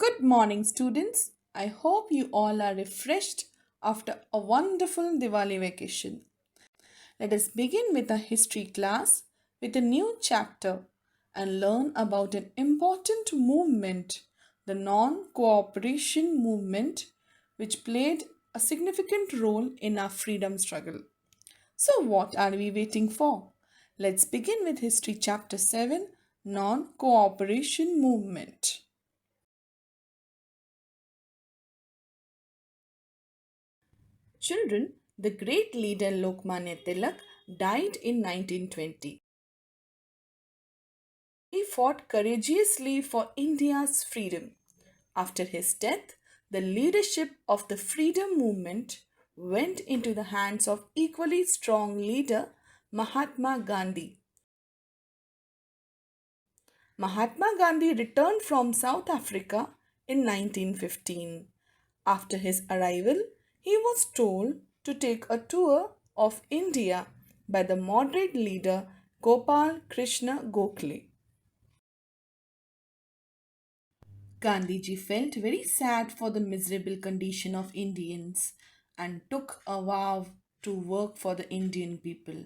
Good morning, students. I hope you all are refreshed after a wonderful Diwali vacation. Let us begin with a history class with a new chapter and learn about an important movement, the non cooperation movement, which played a significant role in our freedom struggle. So, what are we waiting for? Let's begin with History Chapter 7 Non Cooperation Movement. Children, the great leader Lokmanya Tilak died in 1920. He fought courageously for India's freedom. After his death, the leadership of the freedom movement went into the hands of equally strong leader Mahatma Gandhi. Mahatma Gandhi returned from South Africa in 1915. After his arrival, he was told to take a tour of India by the moderate leader Gopal Krishna Gokhale. Gandhiji felt very sad for the miserable condition of Indians and took a vow to work for the Indian people.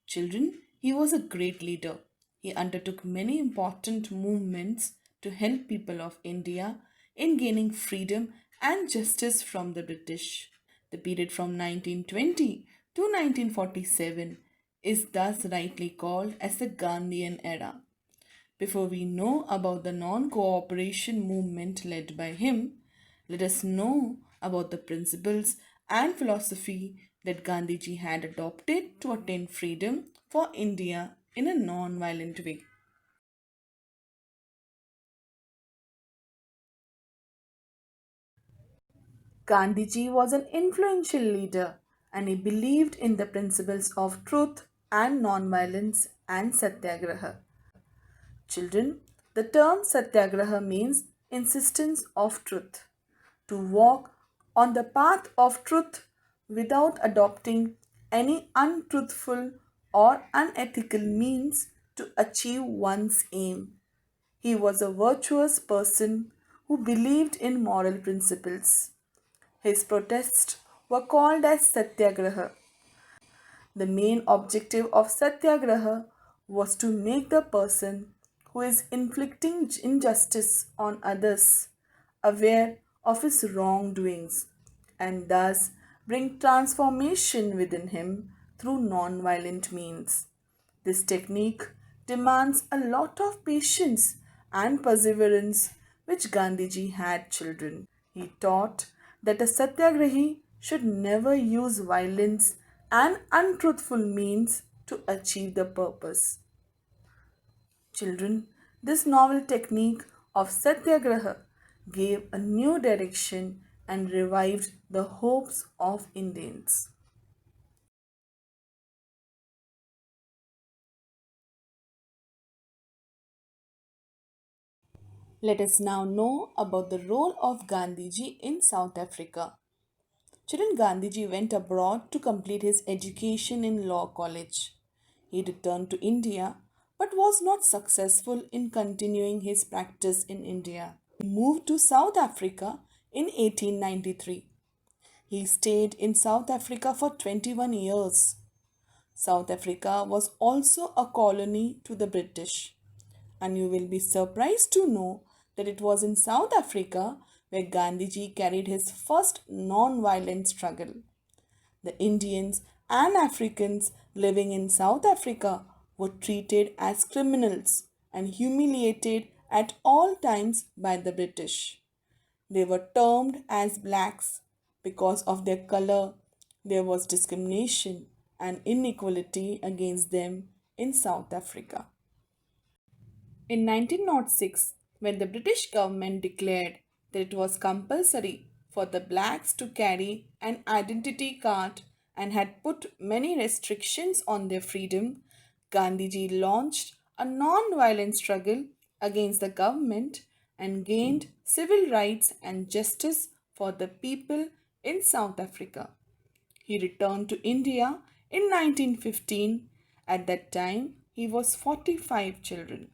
Children, he was a great leader. He undertook many important movements to help people of India in gaining freedom and justice from the British. The period from 1920 to 1947 is thus rightly called as the Gandhian era. Before we know about the non cooperation movement led by him, let us know about the principles and philosophy that Gandhiji had adopted to attain freedom for India in a non violent way. Gandhiji was an influential leader and he believed in the principles of truth and non-violence and satyagraha. Children, the term satyagraha means insistence of truth. To walk on the path of truth without adopting any untruthful or unethical means to achieve one's aim. He was a virtuous person who believed in moral principles. His protests were called as satyagraha. The main objective of satyagraha was to make the person who is inflicting injustice on others aware of his wrongdoings and thus bring transformation within him through non-violent means. This technique demands a lot of patience and perseverance which Gandhiji had children. He taught that a satyagrahi should never use violence and untruthful means to achieve the purpose. Children, this novel technique of satyagraha gave a new direction and revived the hopes of Indians. Let us now know about the role of Gandhiji in South Africa. Children, Gandhiji went abroad to complete his education in law college. He returned to India but was not successful in continuing his practice in India. He moved to South Africa in 1893. He stayed in South Africa for 21 years. South Africa was also a colony to the British. And you will be surprised to know that it was in South Africa where Gandhiji carried his first non violent struggle. The Indians and Africans living in South Africa were treated as criminals and humiliated at all times by the British. They were termed as blacks because of their color. There was discrimination and inequality against them in South Africa. In 1906, when the British government declared that it was compulsory for the blacks to carry an identity card and had put many restrictions on their freedom, Gandhiji launched a non violent struggle against the government and gained civil rights and justice for the people in South Africa. He returned to India in 1915. At that time, he was 45 children.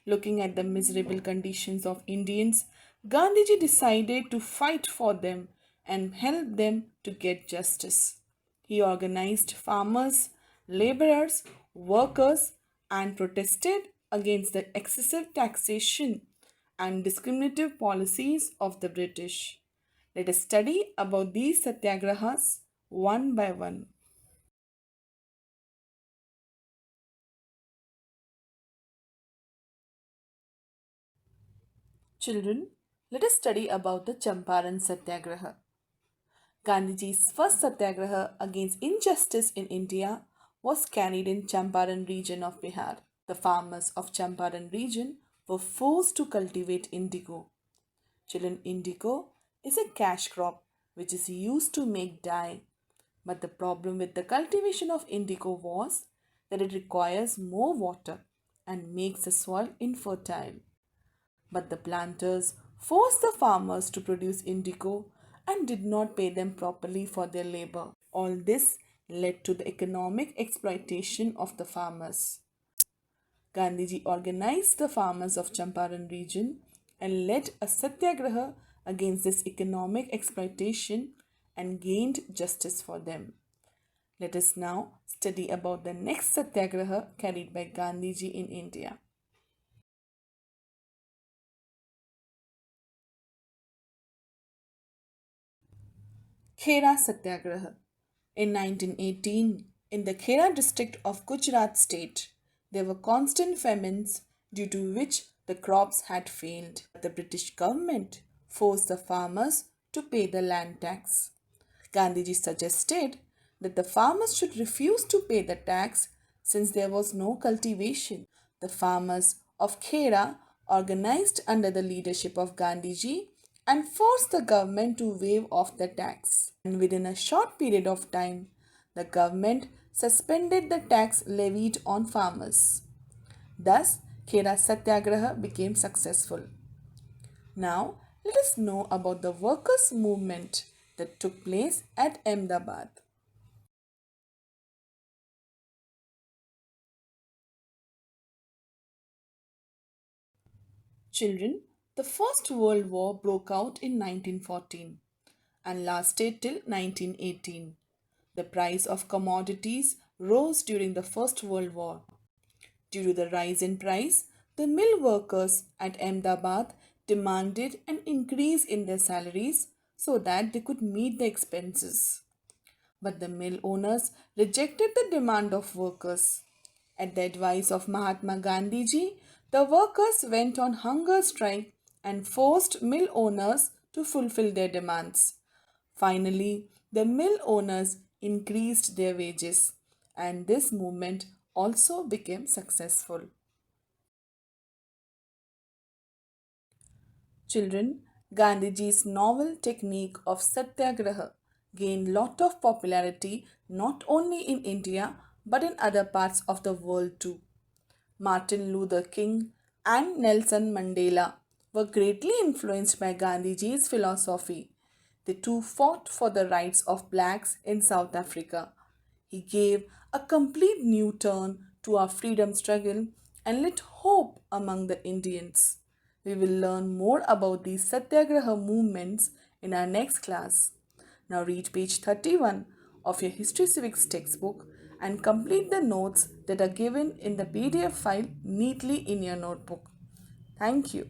Looking at the miserable conditions of Indians, Gandhiji decided to fight for them and help them to get justice. He organized farmers, laborers, workers, and protested against the excessive taxation and discriminative policies of the British. Let us study about these satyagrahas one by one. Children, let us study about the Champaran Satyagraha. Gandhiji's first satyagraha against injustice in India was carried in Champaran region of Bihar. The farmers of Champaran region were forced to cultivate indigo. Children, indigo is a cash crop which is used to make dye. But the problem with the cultivation of indigo was that it requires more water and makes the soil infertile. But the planters forced the farmers to produce indigo and did not pay them properly for their labor. All this led to the economic exploitation of the farmers. Gandhiji organized the farmers of Champaran region and led a satyagraha against this economic exploitation and gained justice for them. Let us now study about the next satyagraha carried by Gandhiji in India. Khera Satyagraha. In 1918, in the Khera district of Gujarat state, there were constant famines due to which the crops had failed. The British government forced the farmers to pay the land tax. Gandhiji suggested that the farmers should refuse to pay the tax since there was no cultivation. The farmers of Khera organized under the leadership of Gandhiji and forced the government to waive off the tax. And within a short period of time, the government suspended the tax levied on farmers. Thus, Khera Satyagraha became successful. Now, let us know about the workers' movement that took place at Ahmedabad. Children, the First World War broke out in 1914 and lasted till 1918. The price of commodities rose during the First World War. Due to the rise in price, the mill workers at Ahmedabad demanded an increase in their salaries so that they could meet the expenses. But the mill owners rejected the demand of workers. At the advice of Mahatma Gandhiji, the workers went on hunger strike and forced mill owners to fulfill their demands. Finally, the mill owners increased their wages, and this movement also became successful. Children, Gandhiji's novel technique of satyagraha gained lot of popularity not only in India but in other parts of the world too. Martin Luther King and Nelson Mandela were greatly influenced by Gandhiji's philosophy. The two fought for the rights of blacks in South Africa. He gave a complete new turn to our freedom struggle and lit hope among the Indians. We will learn more about these satyagraha movements in our next class. Now read page 31 of your History Civics textbook and complete the notes that are given in the PDF file neatly in your notebook. Thank you.